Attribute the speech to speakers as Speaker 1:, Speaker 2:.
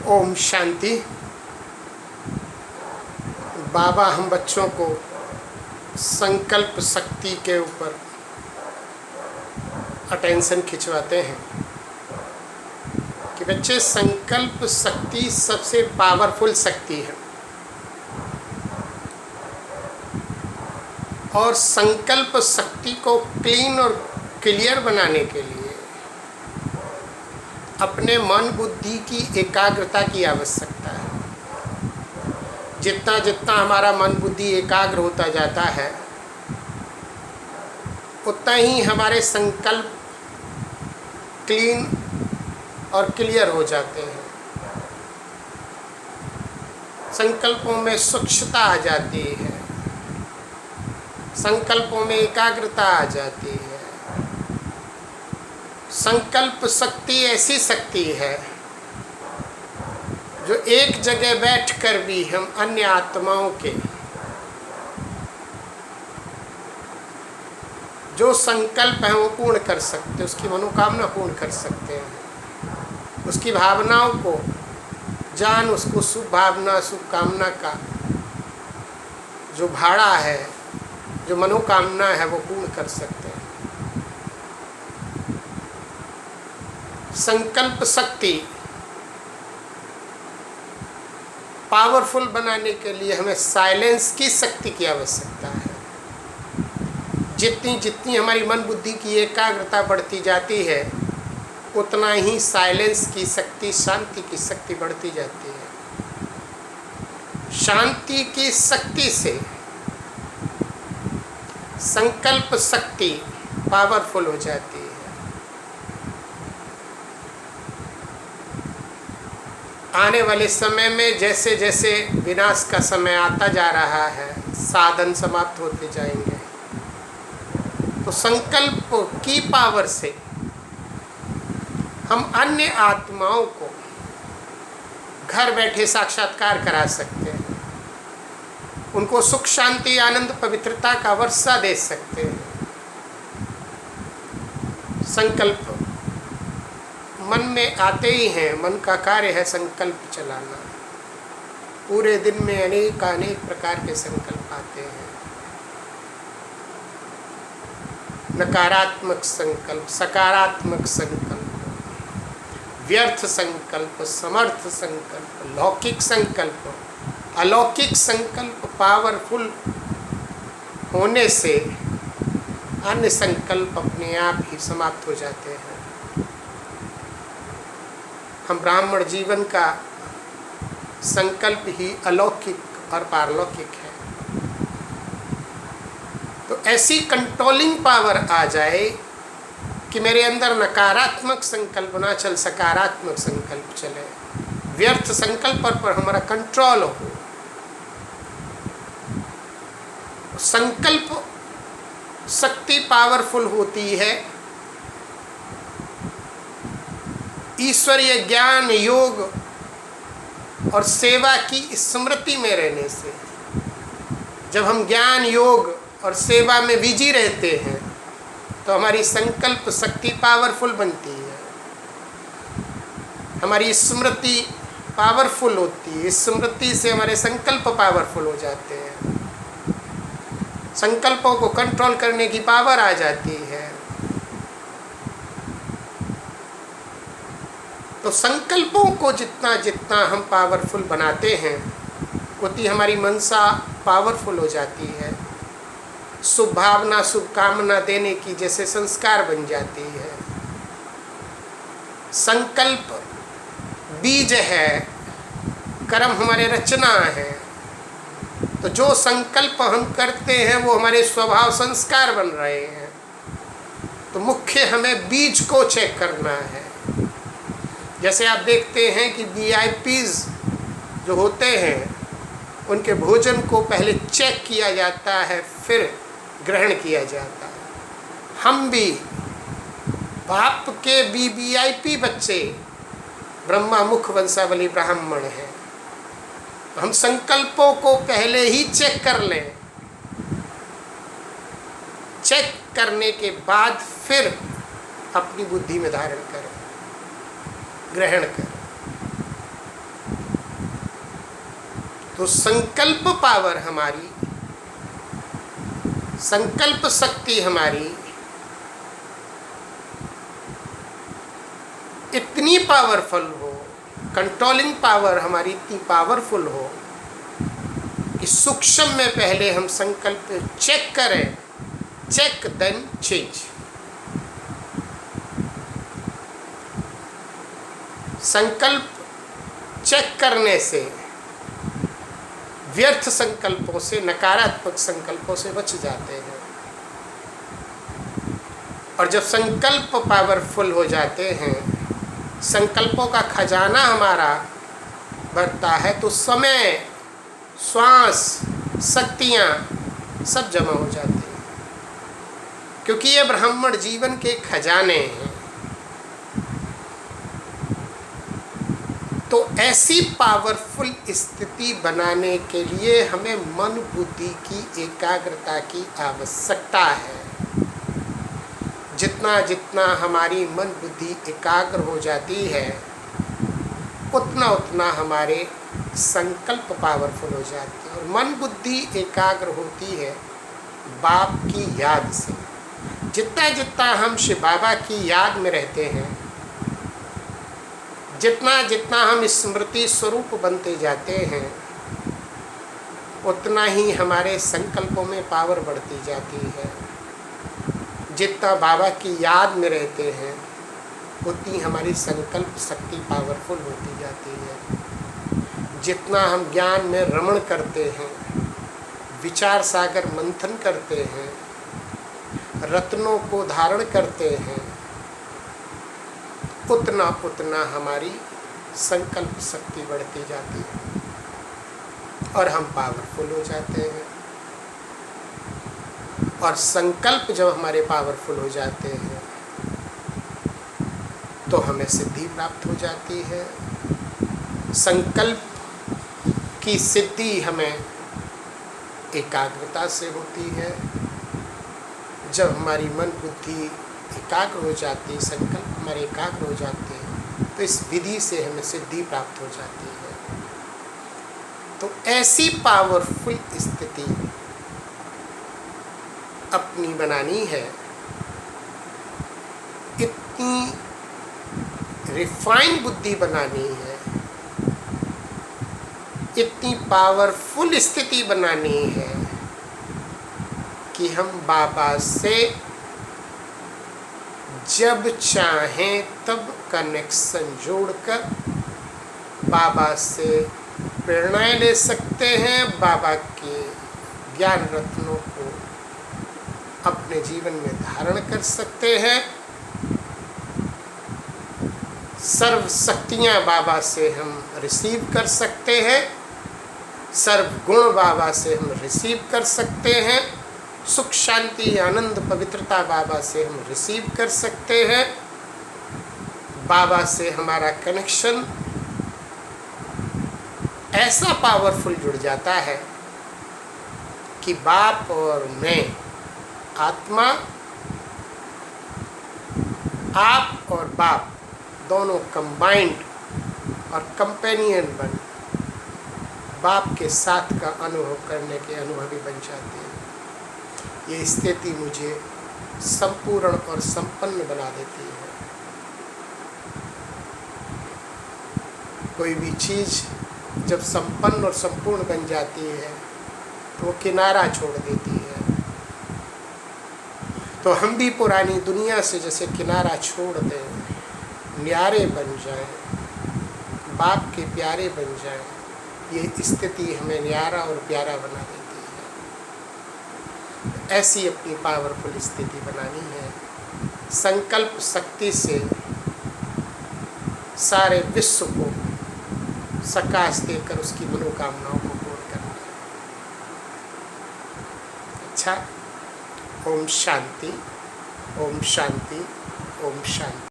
Speaker 1: ओम शांति। बाबा हम बच्चों को संकल्प शक्ति के ऊपर अटेंशन खिंचवाते हैं कि बच्चे, संकल्प शक्ति सबसे पावरफुल शक्ति है और संकल्प शक्ति को क्लीन और क्लियर बनाने के लिए अपने मन बुद्धि की एकाग्रता की आवश्यकता है। जितना जितना हमारा मन बुद्धि एकाग्र होता जाता है उतना ही हमारे संकल्प क्लीन और क्लियर हो जाते हैं। संकल्पों में सूक्ष्मता आ जाती है, संकल्पों में एकाग्रता आ जाती है। संकल्प शक्ति ऐसी शक्ति है जो एक जगह बैठकर भी हम अन्य आत्माओं के जो संकल्प है वो पूर्ण कर सकते हैं, उसकी मनोकामना पूर्ण कर सकते हैं। उसकी भावनाओं को जान, उसको शुभ भावना शुभ कामना का जो भाड़ा है, जो मनोकामना है, वो पूर्ण कर सकते हैं। संकल्प शक्ति पावरफुल बनाने के लिए हमें साइलेंस की शक्ति की आवश्यकता है। जितनी जितनी हमारी मन बुद्धि की एकाग्रता बढ़ती जाती है उतना ही साइलेंस की शक्ति, शांति की शक्ति बढ़ती जाती है। शांति की शक्ति से संकल्प शक्ति पावरफुल हो जाती है। आने वाले समय में जैसे जैसे विनाश का समय आता जा रहा है, साधन समाप्त होते जाएंगे, तो संकल्प की पावर से हम अन्य आत्माओं को घर बैठे साक्षात्कार करा सकते हैं, उनको सुख शांति आनंद पवित्रता का वर्षा दे सकते हैं। संकल्प मन में आते ही हैं, मन का कार्य है संकल्प चलाना। पूरे दिन में अनेक प्रकार के संकल्प आते हैं। नकारात्मक संकल्प, सकारात्मक संकल्प, व्यर्थ संकल्प, समर्थ संकल्प, लौकिक संकल्प, अलौकिक संकल्प पावरफुल होने से अन्य संकल्प अपने आप ही समाप्त हो जाते हैं। हम ब्राह्मण जीवन का संकल्प ही अलौकिक और पारलौकिक है। तो ऐसी कंट्रोलिंग पावर आ जाए कि मेरे अंदर नकारात्मक संकल्प ना चल, सकारात्मक संकल्प चले, व्यर्थ संकल्प पर हमारा कंट्रोल हो। संकल्प शक्ति पावरफुल होती है ईश्वरीय ज्ञान, योग और सेवा की स्मृति में रहने से। जब हम ज्ञान, योग और सेवा में बिजी रहते हैं तो हमारी संकल्प शक्ति पावरफुल बनती है, हमारी स्मृति पावरफुल होती है। स्मृति से हमारे संकल्प पावरफुल हो जाते हैं, संकल्पों को कंट्रोल करने की पावर आ जाती है। तो संकल्पों को जितना जितना हम पावरफुल बनाते हैं उतनी हमारी मनसा पावरफुल हो जाती है। शुभ भावना शुभ कामना देने की जैसे संस्कार बन जाती है। संकल्प बीज है, कर्म हमारे रचना है। तो जो संकल्प हम करते हैं वो हमारे स्वभाव संस्कार बन रहे हैं। तो मुख्य हमें बीज को चेक करना है। जैसे आप देखते हैं कि VIPs जो होते हैं उनके भोजन को पहले चेक किया जाता है, फिर ग्रहण किया जाता है। हम भी बाप के VIP बच्चे ब्रह्मा मुख वंशावली ब्राह्मण हैं। तो हम संकल्पों को पहले ही चेक कर लें, चेक करने के बाद फिर अपनी बुद्धि में धारण करें, ग्रहण करें। तो संकल्प पावर हमारी, संकल्प शक्ति हमारी इतनी पावरफुल हो, कंट्रोलिंग पावर हमारी इतनी पावरफुल हो कि सूक्ष्म में पहले हम संकल्प चेक करें, चेक देन चेंज। संकल्प चेक करने से, व्यर्थ संकल्पों से, नकारात्मक संकल्पों से बच जाते हैं। और जब संकल्प पावरफुल हो जाते हैं, संकल्पों का खजाना हमारा बढ़ता है, तो समय, श्वास, शक्तियाँ सब जमा हो जाती हैं, क्योंकि ये ब्राह्मण जीवन के खजाने हैं। तो ऐसी पावरफुल स्थिति बनाने के लिए हमें मन बुद्धि की एकाग्रता की आवश्यकता है। जितना जितना हमारी मन बुद्धि एकाग्र हो जाती है, उतना उतना हमारे संकल्प पावरफुल हो जाते हैं। और मन बुद्धि एकाग्र होती है बाप की याद से। जितना जितना हम शिव बाबा की याद में रहते हैं, जितना जितना हम स्मृति स्वरूप बनते जाते हैं, उतना ही हमारे संकल्पों में पावर बढ़ती जाती है। जितना बाबा की याद में रहते हैं, उतनी हमारी संकल्प शक्ति पावरफुल होती जाती है। जितना हम ज्ञान में रमण करते हैं, विचार सागर मंथन करते हैं, रत्नों को धारण करते हैं, उतना उतना हमारी संकल्प शक्ति बढ़ती जाती है और हम पावरफुल हो जाते हैं। और संकल्प जब हमारे पावरफुल हो जाते हैं, तो हमें सिद्धि प्राप्त हो जाती है। संकल्प की सिद्धि हमें एकाग्रता से होती है। जब हमारी मन बुद्धि एकाग्र हो जाती है, संकल्प हमारे एकाग्र हो जाते हैं, तो इस विधि से हमें सिद्धि प्राप्त हो जाती है। तो ऐसी पावरफुल स्थिति अपनी बनानी है, इतनी रिफाइन बुद्धि बनानी है, इतनी पावरफुल स्थिति बनानी है कि हम बाबा से जब चाहें तब कनेक्शन जोड़कर बाबा से प्रेरणाएं ले सकते हैं, बाबा के ज्ञान रत्नों को अपने जीवन में धारण कर सकते हैं। सर्व शक्तियाँ बाबा से हम रिसीव कर सकते हैं, सर्व गुण बाबा से हम रिसीव कर सकते हैं, सुख शांति आनंद पवित्रता बाबा से हम रिसीव कर सकते हैं। बाबा से हमारा कनेक्शन ऐसा पावरफुल जुड़ जाता है कि बाप और मैं, आत्मा, आप और बाप दोनों कंबाइंड और कंपेनियन बन बाप के साथ का अनुभव करने के अनुभवी बन जाते हैं। ये स्थिति मुझे संपूर्ण और संपन्न बना देती है। कोई भी चीज़ जब संपन्न और संपूर्ण बन जाती है, तो वो किनारा छोड़ देती है। तो हम भी पुरानी दुनिया से जैसे किनारा छोड़ दें, न्यारे बन जाएं, बाप के प्यारे बन जाएं, ये स्थिति हमें न्यारा और प्यारा बना देती है। ऐसी अपनी पावरफुल स्थिति बनानी है। संकल्प शक्ति से सारे विश्व को सकाश देकर उसकी मनोकामनाओं को पूर्ण करना। अच्छा, ओम शांति, ओम शांति, ओम शांति।